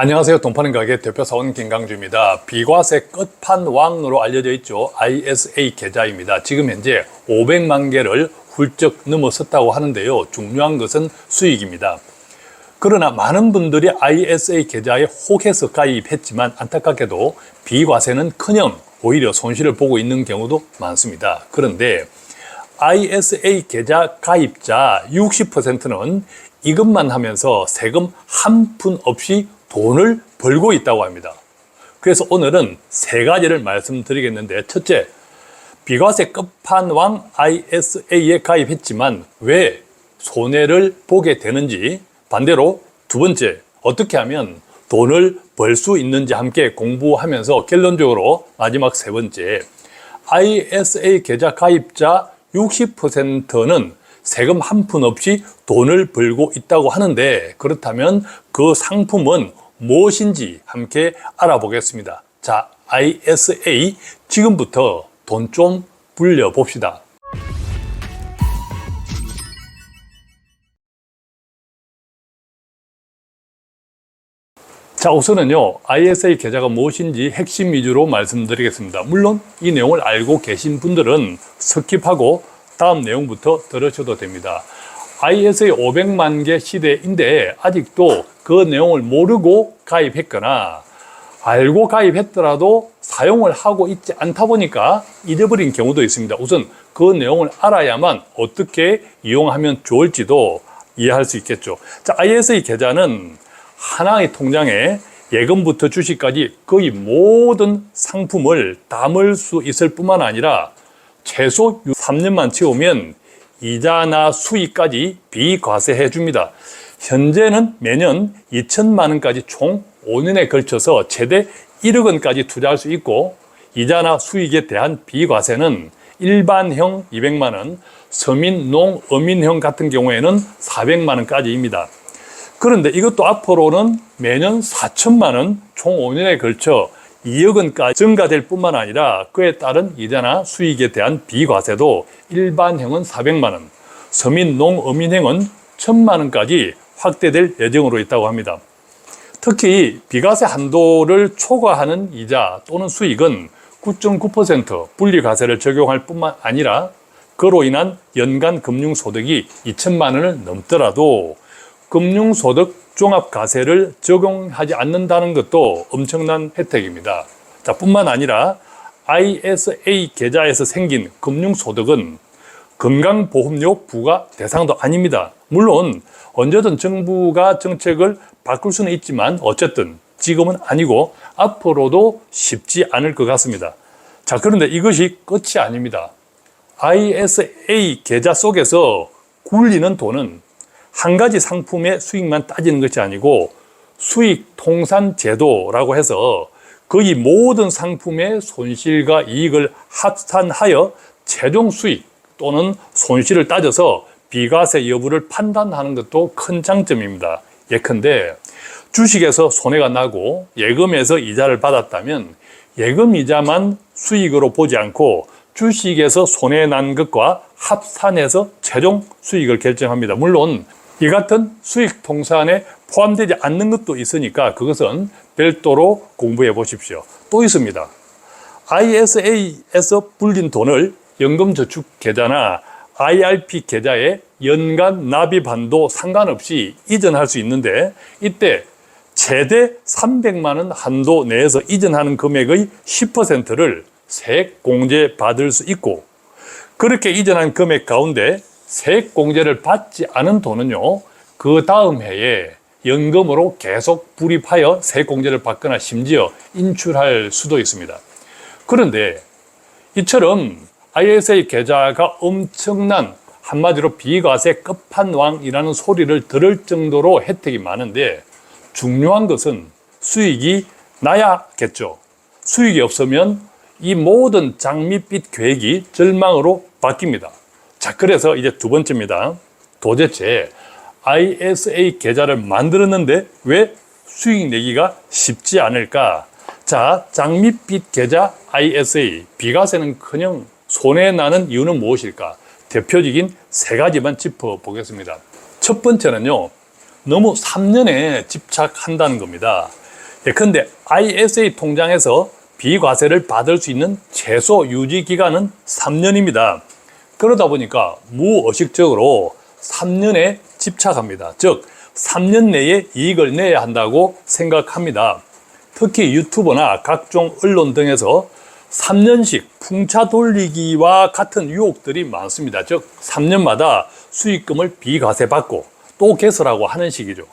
안녕하세요. 돈파는 가게 대표사원 김강주입니다. 비과세 끝판왕으로 알려져 있죠. ISA 계좌입니다. 지금 현재 500만 개를 훌쩍 넘어섰다고 하는데요. 중요한 것은 수익입니다. 그러나 많은 분들이 ISA 계좌에 혹해서 가입했지만 안타깝게도 비과세는커녕 오히려 손실을 보고 있는 경우도 많습니다. 그런데 ISA 계좌 가입자 60%는 이것만 하면서 세금 한 푼 없이 돈을 벌고 있다고 합니다. 그래서 오늘은 세 가지를 말씀드리겠는데, 첫째, 비과세 끝판왕 ISA에 가입했지만 왜 손해를 보게 되는지, 반대로 두 번째, 어떻게 하면 돈을 벌 수 있는지 함께 공부하면서 결론적으로 마지막 세 번째, ISA 계좌 가입자 60%는 세금 한 푼 없이 돈을 벌고 있다고 하는데, 그렇다면 그 상품은 무엇인지 함께 알아보겠습니다. 자, ISA 지금부터 돈 좀 불려 봅시다. 자, 우선은요, ISA 계좌가 무엇인지 핵심 위주로 말씀드리겠습니다. 물론 이 내용을 알고 계신 분들은 스킵하고 다음 내용부터 들으셔도 됩니다. ISA 500만 개 시대인데 아직도 그 내용을 모르고 가입했거나 알고 가입했더라도 사용을 하고 있지 않다 보니까 잊어버린 경우도 있습니다. 우선 그 내용을 알아야만 어떻게 이용하면 좋을지도 이해할 수 있겠죠. 자, ISA 계좌는 하나의 통장에 예금부터 주식까지 거의 모든 상품을 담을 수 있을 뿐만 아니라 최소 3년만 채우면 이자나 수익까지 비과세해 줍니다. 현재는 매년 2천만 원까지 총 5년에 걸쳐서 최대 1억 원까지 투자할 수 있고, 이자나 수익에 대한 비과세는 일반형 200만 원, 서민, 농, 어민형 같은 경우에는 400만 원까지입니다. 그런데 이것도 앞으로는 매년 4천만 원, 총 5년에 걸쳐 2억 원까지 증가될 뿐만 아니라 그에 따른 이자나 수익에 대한 비과세도 일반형은 400만 원, 서민, 농, 어민형은 1,000만 원까지 확대될 예정으로 있다고 합니다. 특히 비과세 한도를 초과하는 이자 또는 수익은 9.9% 분리과세를 적용할 뿐만 아니라 그로 인한 연간 금융소득이 2천만 원을 넘더라도 금융소득 종합과세를 적용하지 않는다는 것도 엄청난 혜택입니다. 자, 뿐만 아니라 ISA 계좌에서 생긴 금융소득은 건강보험료 부과 대상도 아닙니다. 물론 언제든 정부가 정책을 바꿀 수는 있지만 어쨌든 지금은 아니고 앞으로도 쉽지 않을 것 같습니다. 자, 그런데 이것이 끝이 아닙니다. ISA 계좌 속에서 굴리는 돈은 한 가지 상품의 수익만 따지는 것이 아니고 수익 통산 제도라고 해서 거의 모든 상품의 손실과 이익을 합산하여 최종 수익 또는 손실을 따져서 비과세 여부를 판단하는 것도 큰 장점입니다. 예컨대 주식에서 손해가 나고 예금에서 이자를 받았다면 예금 이자만 수익으로 보지 않고 주식에서 손해 난 것과 합산해서 최종 수익을 결정합니다. 물론 이 같은 수익 통산에 포함되지 않는 것도 있으니까 그것은 별도로 공부해 보십시오. 또 있습니다. ISA에서 불린 돈을 연금저축계좌나 IRP 계좌에 연간 납입한도 상관없이 이전할 수 있는데, 이때 최대 300만 원 한도 내에서 이전하는 금액의 10%를 세액공제 받을 수 있고, 그렇게 이전한 금액 가운데 세액공제를 받지 않은 돈은요, 그 다음 해에 연금으로 계속 불입하여 세액공제를 받거나 심지어 인출할 수도 있습니다. 그런데 이처럼 ISA 계좌가 엄청난, 한마디로 비과세 끝판왕이라는 소리를 들을 정도로 혜택이 많은데, 중요한 것은 수익이 나야겠죠. 수익이 없으면 이 모든 장밋빛 계획이 절망으로 바뀝니다. 자, 그래서 이제 두 번째입니다. 도대체 ISA 계좌를 만들었는데 왜 수익 내기가 쉽지 않을까? 자, 장밋빛 계좌 ISA, 비과세는커녕 손해나는 이유는 무엇일까? 대표적인 세 가지만 짚어보겠습니다. 첫 번째는요, 너무 3년에 집착한다는 겁니다. 예컨대 ISA 통장에서 비과세를 받을 수 있는 최소 유지 기간은 3년입니다. 그러다 보니까 무의식적으로 3년에 집착합니다. 즉 3년 내에 이익을 내야 한다고 생각합니다. 특히 유튜버나 각종 언론 등에서 3년씩 풍차 돌리기와 같은 유혹들이 많습니다. 즉 3년마다 수익금을 비과세받고 또 개설하고 하는 식이죠.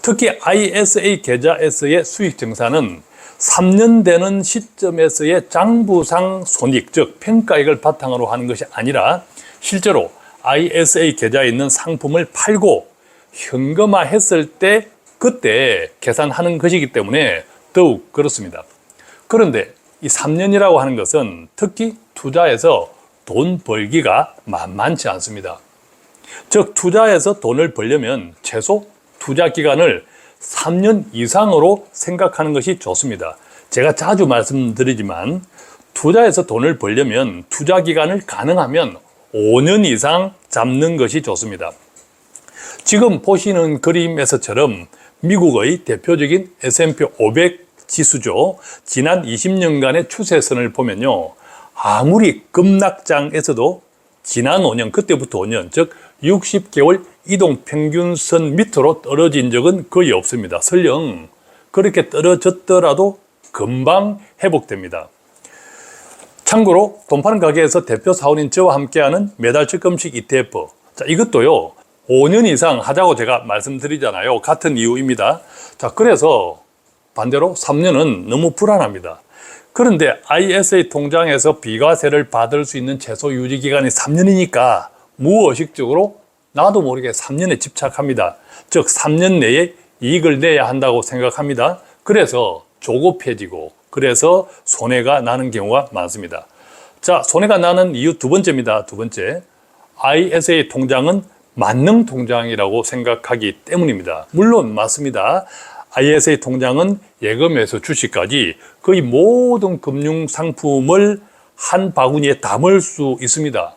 특히 ISA 계좌에서의 수익 증산은 3년 되는 시점에서의 장부상 손익, 즉 평가액을 바탕으로 하는 것이 아니라 실제로 ISA 계좌에 있는 상품을 팔고 현금화했을 때 그때 계산하는 것이기 때문에 더욱 그렇습니다. 그런데 이 3년이라고 하는 것은 특히 투자에서 돈 벌기가 만만치 않습니다. 즉 투자에서 돈을 벌려면 최소 투자 기간을 3년 이상으로 생각하는 것이 좋습니다. 제가 자주 말씀드리지만 투자에서 돈을 벌려면 투자 기간을 가능하면 5년 이상 잡는 것이 좋습니다. 지금 보시는 그림에서처럼 미국의 대표적인 S&P 500 지수죠. 지난 20년간의 추세선을 보면요. 아무리 급락장에서도 지난 5년, 그때부터 5년, 즉 60개월 이동평균선 밑으로 떨어진 적은 거의 없습니다. 설령 그렇게 떨어졌더라도 금방 회복됩니다. 참고로 돈 파는 가게에서 대표 사원인 저와 함께하는 매달 적금식 ETF, 자, 이것도요 5년 이상 하자고 제가 말씀드리잖아요. 같은 이유입니다. 자, 그래서 반대로 3년은 너무 불안합니다. 그런데 ISA 통장에서 비과세를 받을 수 있는 최소 유지 기간이 3년이니까 무의식적으로 나도 모르게 3년에 집착합니다. 즉 3년 내에 이익을 내야 한다고 생각합니다. 그래서 조급해지고 그래서 손해가 나는 경우가 많습니다. 자, 손해가 나는 이유 두 번째입니다. 두 번째, ISA 통장은 만능 통장이라고 생각하기 때문입니다. 물론 맞습니다. ISA 통장은 예금에서 주식까지 거의 모든 금융 상품을 한 바구니에 담을 수 있습니다.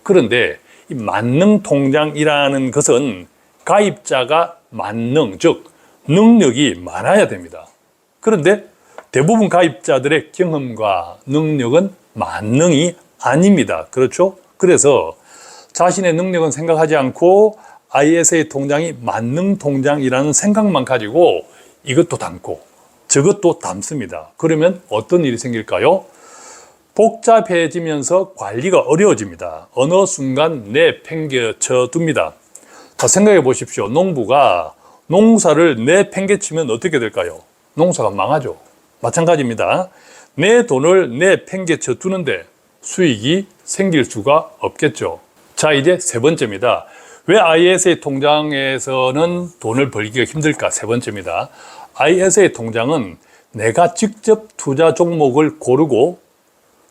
그런데 이 만능 통장이라는 것은 가입자가 만능, 즉 능력이 많아야 됩니다. 그런데 대부분 가입자들의 경험과 능력은 만능이 아닙니다. 그렇죠? 그래서 자신의 능력은 생각하지 않고 ISA 통장이 만능 통장이라는 생각만 가지고 이것도 담고 저것도 담습니다. 그러면 어떤 일이 생길까요? 복잡해지면서 관리가 어려워집니다. 어느 순간 내팽개쳐 둡니다. 자, 생각해 보십시오. 농부가 농사를 내팽개치면 어떻게 될까요? 농사가 망하죠. 마찬가지입니다. 내 돈을 내팽개쳐 두는데 수익이 생길 수가 없겠죠. 자, 이제 세 번째입니다. 왜 ISA 통장에서는 돈을 벌기가 힘들까? 세 번째입니다. ISA 통장은 내가 직접 투자 종목을 고르고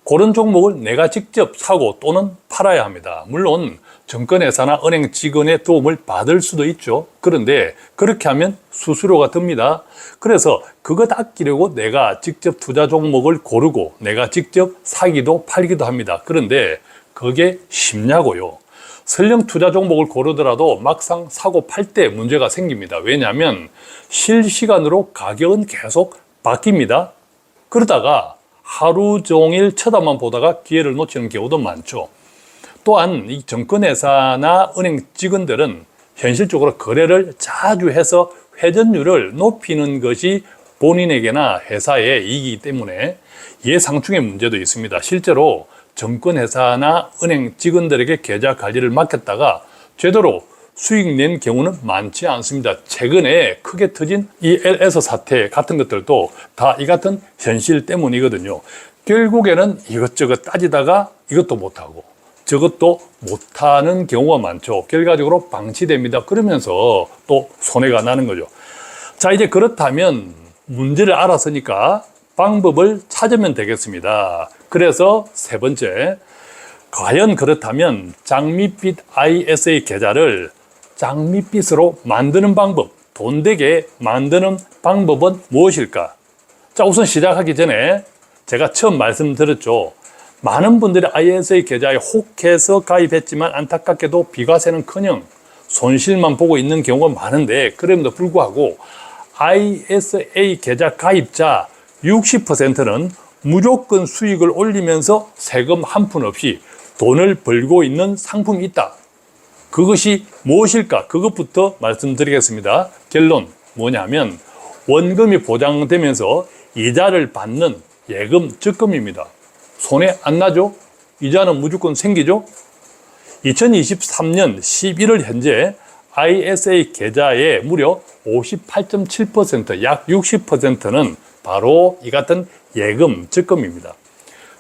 고른 종목을 내가 직접 사고 또는 팔아야 합니다. 물론 증권회사나 은행 직원의 도움을 받을 수도 있죠. 그런데 그렇게 하면 수수료가 듭니다. 그래서 그것 아끼려고 내가 직접 투자 종목을 고르고 내가 직접 사기도 팔기도 합니다. 그런데 그게 쉽냐고요. 설령 투자 종목을 고르더라도 막상 사고 팔 때 문제가 생깁니다. 왜냐하면 실시간으로 가격은 계속 바뀝니다. 그러다가 하루 종일 쳐다만 보다가 기회를 놓치는 경우도 많죠. 또한 이 증권회사나 은행 직원들은 현실적으로 거래를 자주 해서 회전율을 높이는 것이 본인에게나 회사의 이익이기 때문에 예상충의 문제도 있습니다. 실제로 증권회사나 은행 직원들에게 계좌 관리를 맡겼다가 제대로 수익 낸 경우는 많지 않습니다. 최근에 크게 터진 이 LS 사태 같은 것들도 다 이 같은 현실 때문이거든요. 결국에는 이것저것 따지다가 이것도 못하고 저것도 못하는 경우가 많죠. 결과적으로 방치됩니다. 그러면서 또 손해가 나는 거죠. 자, 이제 그렇다면 문제를 알았으니까 방법을 찾으면 되겠습니다. 그래서 세 번째, 과연 그렇다면 장밋빛 ISA 계좌를 장밋빛으로 만드는 방법, 돈 되게 만드는 방법은 무엇일까? 자, 우선 시작하기 전에 제가 처음 말씀드렸죠. 많은 분들이 ISA 계좌에 혹해서 가입했지만 안타깝게도 비과세는커녕 손실만 보고 있는 경우가 많은데 그럼에도 불구하고 ISA 계좌 가입자 60%는 무조건 수익을 올리면서 세금 한 푼 없이 돈을 벌고 있는 상품이 있다. 그것이 무엇일까? 그것부터 말씀드리겠습니다. 결론 뭐냐면 원금이 보장되면서 이자를 받는 예금 적금입니다. 손해 안 나죠? 이자는 무조건 생기죠? 2023년 11월 현재 ISA 계좌의 무려 58.7%, 약 60%는 바로 이 같은 예금 적금입니다.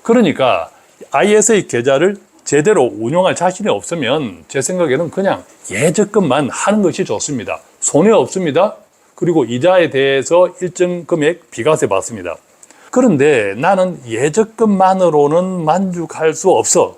그러니까 ISA 계좌를 제대로 운용할 자신이 없으면 제 생각에는 그냥 예적금만 하는 것이 좋습니다. 손해 없습니다. 그리고 이자에 대해서 일정 금액 비과세 받습니다. 그런데 나는 예적금만으로는 만족할 수 없어.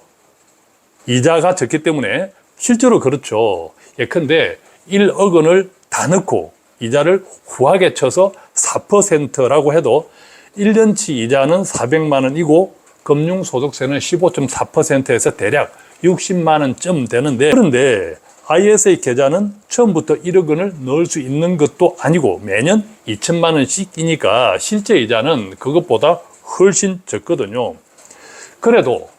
이자가 적기 때문에 실제로 그렇죠. 예컨대 1억 원을 다 넣고 이자를 후하게 쳐서 4%라고 해도 1년치 이자는 400만 원이고 금융소득세는 15.4%에서 대략 60만 원쯤 되는데, 그런데 ISA 계좌는 처음부터 1억 원을 넣을 수 있는 것도 아니고 매년 2천만 원씩이니까 실제 이자는 그것보다 훨씬 적거든요. 그래도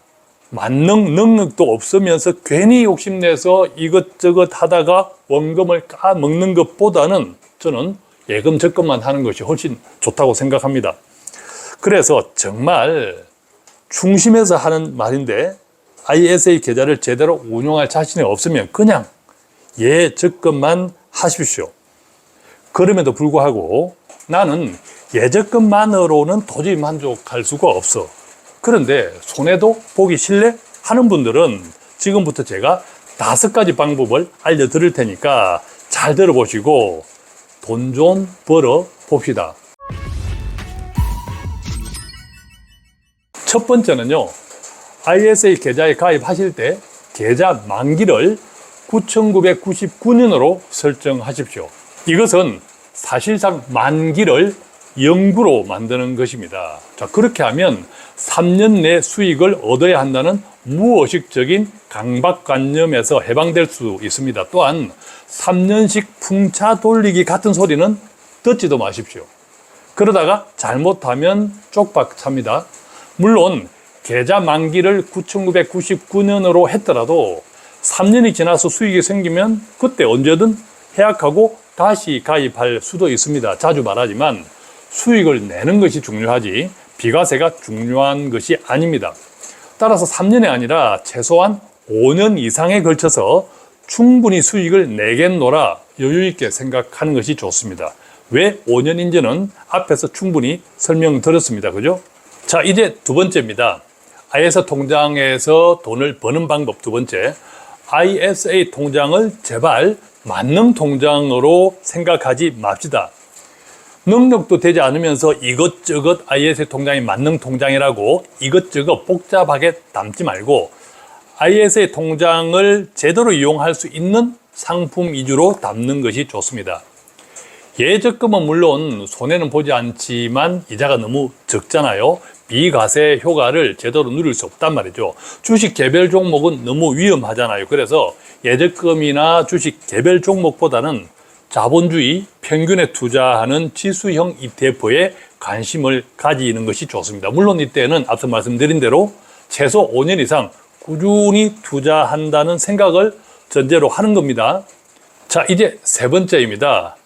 만능 능력도 없으면서 괜히 욕심내서 이것저것 하다가 원금을 까먹는 것보다는 저는 예금 적금만 하는 것이 훨씬 좋다고 생각합니다. 그래서 정말 중심에서 하는 말인데, ISA 계좌를 제대로 운용할 자신이 없으면 그냥 예적금만 하십시오. 그럼에도 불구하고 나는 예적금만으로는 도저히 만족할 수가 없어. 그런데 손해도 보기 싫네 하는 분들은 지금부터 제가 5가지 방법을 알려드릴 테니까 잘 들어보시고 돈 좀 벌어 봅시다. 첫 번째는요, ISA 계좌에 가입하실 때 계좌 만기를 9,999년으로 설정하십시오. 이것은 사실상 만기를 0구로 만드는 것입니다. 자, 그렇게 하면 3년 내 수익을 얻어야 한다는 무의식적인 강박관념에서 해방될 수 있습니다. 또한 3년씩 풍차 돌리기 같은 소리는 듣지도 마십시오. 그러다가 잘못하면 쪽박 찹니다. 물론 계좌 만기를 9,999년으로 했더라도 3년이 지나서 수익이 생기면 그때 언제든 해약하고 다시 가입할 수도 있습니다. 자주 말하지만 수익을 내는 것이 중요하지 비과세가 중요한 것이 아닙니다. 따라서 3년이 아니라 최소한 5년 이상에 걸쳐서 충분히 수익을 내겠노라 여유 있게 생각하는 것이 좋습니다. 왜 5년인지는 앞에서 충분히 설명드렸습니다. 그죠? 자, 이제 두 번째입니다. ISA 통장에서 돈을 버는 방법 두 번째. ISA 통장을 제발 만능 통장으로 생각하지 맙시다. 능력도 되지 않으면서 이것저것 ISA 통장이 만능 통장이라고 이것저것 복잡하게 담지 말고 ISA 통장을 제대로 이용할 수 있는 상품 위주로 담는 것이 좋습니다. 예적금은 물론 손해는 보지 않지만 이자가 너무 적잖아요. 비과세 효과를 제대로 누릴 수 없단 말이죠. 주식 개별 종목은 너무 위험하잖아요. 그래서 예적금이나 주식 개별 종목보다는 자본주의 평균에 투자하는 지수형 ETF에 관심을 가지는 것이 좋습니다. 물론 이때는 앞서 말씀드린 대로 최소 5년 이상 꾸준히 투자한다는 생각을 전제로 하는 겁니다. 자, 이제 세 번째입니다.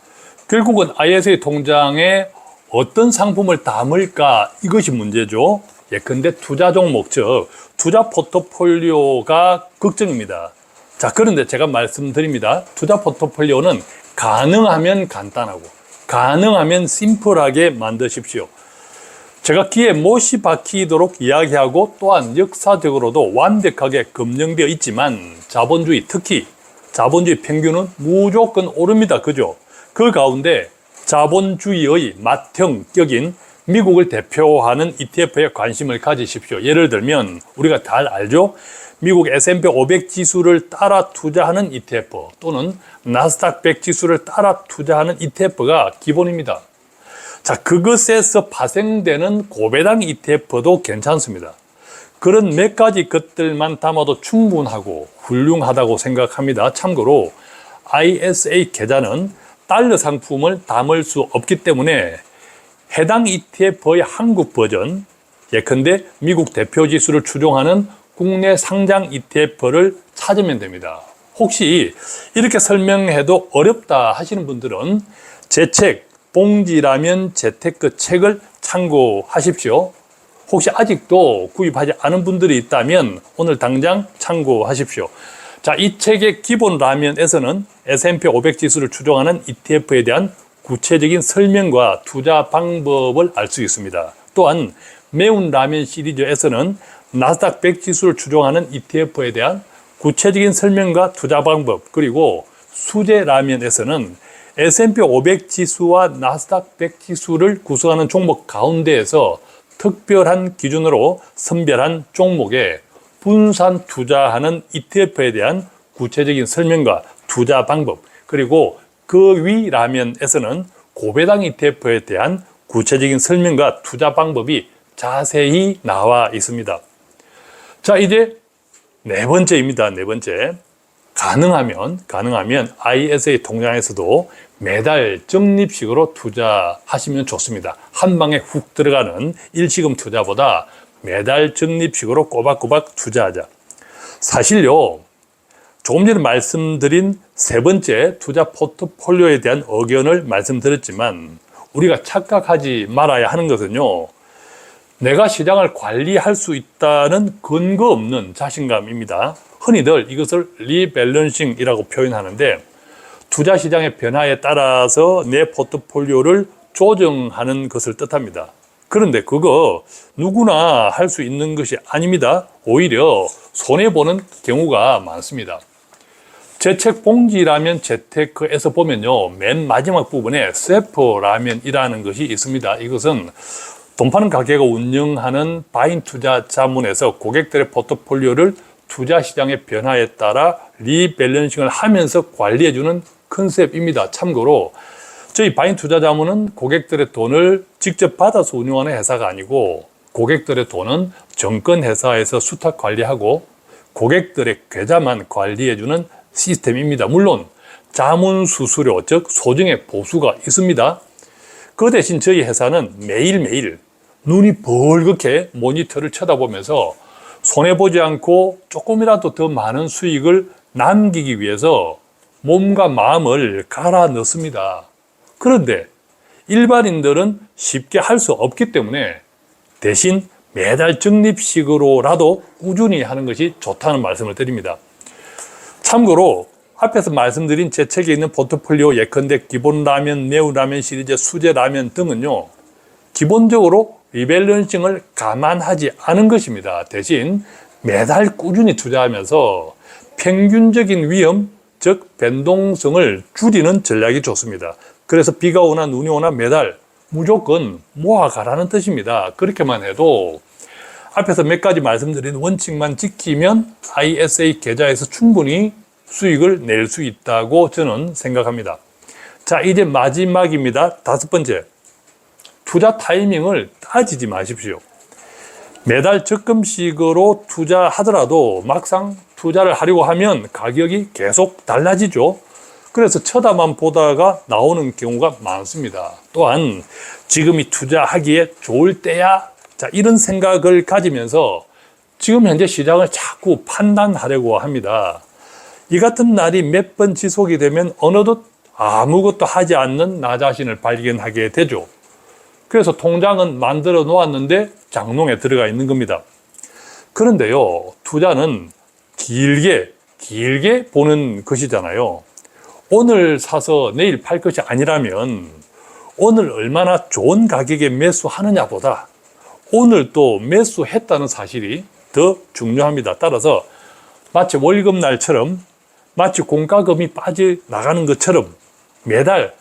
결국은 ISA 통장에 어떤 상품을 담을까 이것이 문제죠. 예컨대 투자 종목, 즉 투자 포트폴리오가 걱정입니다. 자, 그런데 제가 말씀드립니다. 투자 포트폴리오는 가능하면 간단하고 가능하면 심플하게 만드십시오. 제가 귀에 못이 박히도록 이야기하고 또한 역사적으로도 완벽하게 검증되어 있지만 자본주의, 특히 자본주의 평균은 무조건 오릅니다. 그죠? 그 가운데 자본주의의 맏형격인 미국을 대표하는 ETF에 관심을 가지십시오. 예를 들면 우리가 잘 알죠? 미국 S&P 500 지수를 따라 투자하는 ETF 또는 나스닥 100 지수를 따라 투자하는 ETF가 기본입니다. 자, 그것에서 파생되는 고배당 ETF도 괜찮습니다. 그런 몇 가지 것들만 담아도 충분하고 훌륭하다고 생각합니다. 참고로 ISA 계좌는 달러 상품을 담을 수 없기 때문에 해당 ETF의 한국 버전, 예컨대 미국 대표 지수를 추종하는 국내 상장 ETF를 찾으면 됩니다. 혹시 이렇게 설명해도 어렵다 하시는 분들은 제 책 봉지라면 재테크 책을 참고하십시오. 혹시 아직도 구입하지 않은 분들이 있다면 오늘 당장 참고하십시오. 자, 이 책의 기본 라면에서는 S&P 500 지수를 추종하는 ETF에 대한 구체적인 설명과 투자 방법을 알 수 있습니다. 또한 매운 라면 시리즈에서는 나스닥 100 지수를 추종하는 ETF에 대한 구체적인 설명과 투자 방법, 그리고 수제 라면에서는 S&P 500 지수와 나스닥 100 지수를 구성하는 종목 가운데에서 특별한 기준으로 선별한 종목에 분산 투자하는 ETF에 대한 구체적인 설명과 투자 방법, 그리고 그 위 라면에서는 고배당 ETF에 대한 구체적인 설명과 투자 방법이 자세히 나와 있습니다. 자, 이제 네 번째입니다. 네 번째. 가능하면 ISA 통장에서도 매달 적립식으로 투자하시면 좋습니다. 한 방에 훅 들어가는 일시금 투자보다 매달 적립식으로 꼬박꼬박 투자하자. 사실요, 조금 전에 말씀드린 세 번째 투자 포트폴리오에 대한 의견을 말씀드렸지만 우리가 착각하지 말아야 하는 것은요, 내가 시장을 관리할 수 있다는 근거 없는 자신감입니다. 흔히들 이것을 리밸런싱이라고 표현하는데 투자 시장의 변화에 따라서 내 포트폴리오를 조정하는 것을 뜻합니다. 그런데 그거 누구나 할 수 있는 것이 아닙니다. 오히려 손해보는 경우가 많습니다. 제 책 봉지라면 재테크에서 보면요, 맨 마지막 부분에 세포 라면이라는 것이 있습니다. 이것은 돈 파는 가게가 운영하는 바인 투자 자문에서 고객들의 포트폴리오를 투자 시장의 변화에 따라 리밸런싱을 하면서 관리해주는 컨셉입니다. 참고로 저희 바인 투자 자문은 고객들의 돈을 직접 받아서 운영하는 회사가 아니고 고객들의 돈은 정권회사에서 수탁 관리하고 고객들의 계좌만 관리해주는 시스템입니다. 물론 자문 수수료, 즉 소정의 보수가 있습니다. 그 대신 저희 회사는 매일매일 눈이 벌겋게 모니터를 쳐다보면서 손해보지 않고 조금이라도 더 많은 수익을 남기기 위해서 몸과 마음을 갈아 넣습니다. 그런데 일반인들은 쉽게 할 수 없기 때문에 대신 매달 적립식으로라도 꾸준히 하는 것이 좋다는 말씀을 드립니다. 참고로 앞에서 말씀드린 제 책에 있는 포트폴리오, 예컨대 기본 라면, 매운 라면 시리즈, 수제 라면 등은요, 기본적으로 리밸런싱을 감안하지 않은 것입니다. 대신 매달 꾸준히 투자하면서 평균적인 위험, 즉 변동성을 줄이는 전략이 좋습니다. 그래서 비가 오나 눈이 오나 매달 무조건 모아가라는 뜻입니다. 그렇게만 해도 앞에서 몇 가지 말씀드린 원칙만 지키면 ISA 계좌에서 충분히 수익을 낼 수 있다고 저는 생각합니다. 자, 이제 마지막입니다. 다섯 번째. 투자 타이밍을 따지지 마십시오. 매달 적금식으로 투자하더라도 막상 투자를 하려고 하면 가격이 계속 달라지죠. 그래서 쳐다만 보다가 나오는 경우가 많습니다. 또한 지금이 투자하기에 좋을 때야, 자, 이런 생각을 가지면서 지금 현재 시장을 자꾸 판단하려고 합니다. 이 같은 날이 몇 번 지속이 되면 어느덧 아무것도 하지 않는 나 자신을 발견하게 되죠. 그래서 통장은 만들어 놓았는데 장롱에 들어가 있는 겁니다. 그런데요, 투자는 길게 보는 것이잖아요. 오늘 사서 내일 팔 것이 아니라면 오늘 얼마나 좋은 가격에 매수하느냐보다 오늘 또 매수했다는 사실이 더 중요합니다. 따라서 마치 월급날처럼, 마치 공과금이 빠져나가는 것처럼 매달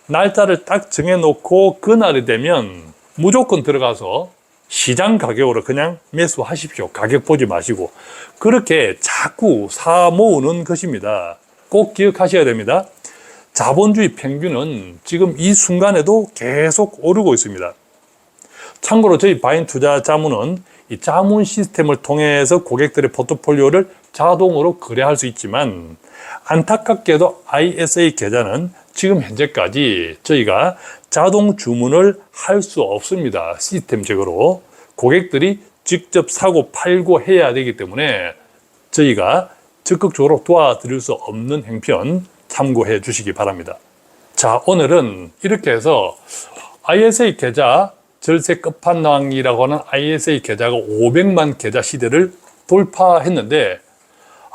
날짜를 딱 정해놓고 그날이 되면 무조건 들어가서 시장 가격으로 그냥 매수하십시오. 가격 보지 마시고. 그렇게 자꾸 사 모으는 것입니다. 꼭 기억하셔야 됩니다. 자본주의 평균은 지금 이 순간에도 계속 오르고 있습니다. 참고로 저희 바인 투자 자문은 이 자문 시스템을 통해서 고객들의 포트폴리오를 자동으로 거래할 수 있지만 안타깝게도 ISA 계좌는 지금 현재까지 저희가 자동 주문을 할 수 없습니다. 시스템적으로 고객들이 직접 사고 팔고 해야 되기 때문에 저희가 적극적으로 도와드릴 수 없는 형편 참고해 주시기 바랍니다. 자, 오늘은 이렇게 해서 ISA 계좌 절세 끝판왕이라고 하는 ISA 계좌가 500만 계좌 시대를 돌파했는데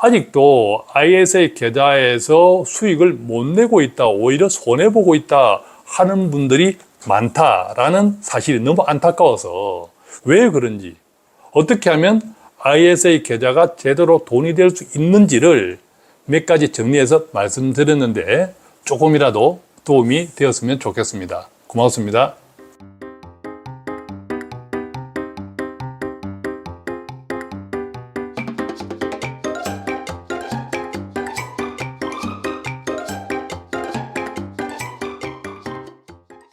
아직도 ISA 계좌에서 수익을 못 내고 있다, 오히려 손해보고 있다 하는 분들이 많다라는 사실이 너무 안타까워서 왜 그런지, 어떻게 하면 ISA 계좌가 제대로 돈이 될 수 있는지를 몇 가지 정리해서 말씀드렸는데 조금이라도 도움이 되었으면 좋겠습니다. 고맙습니다.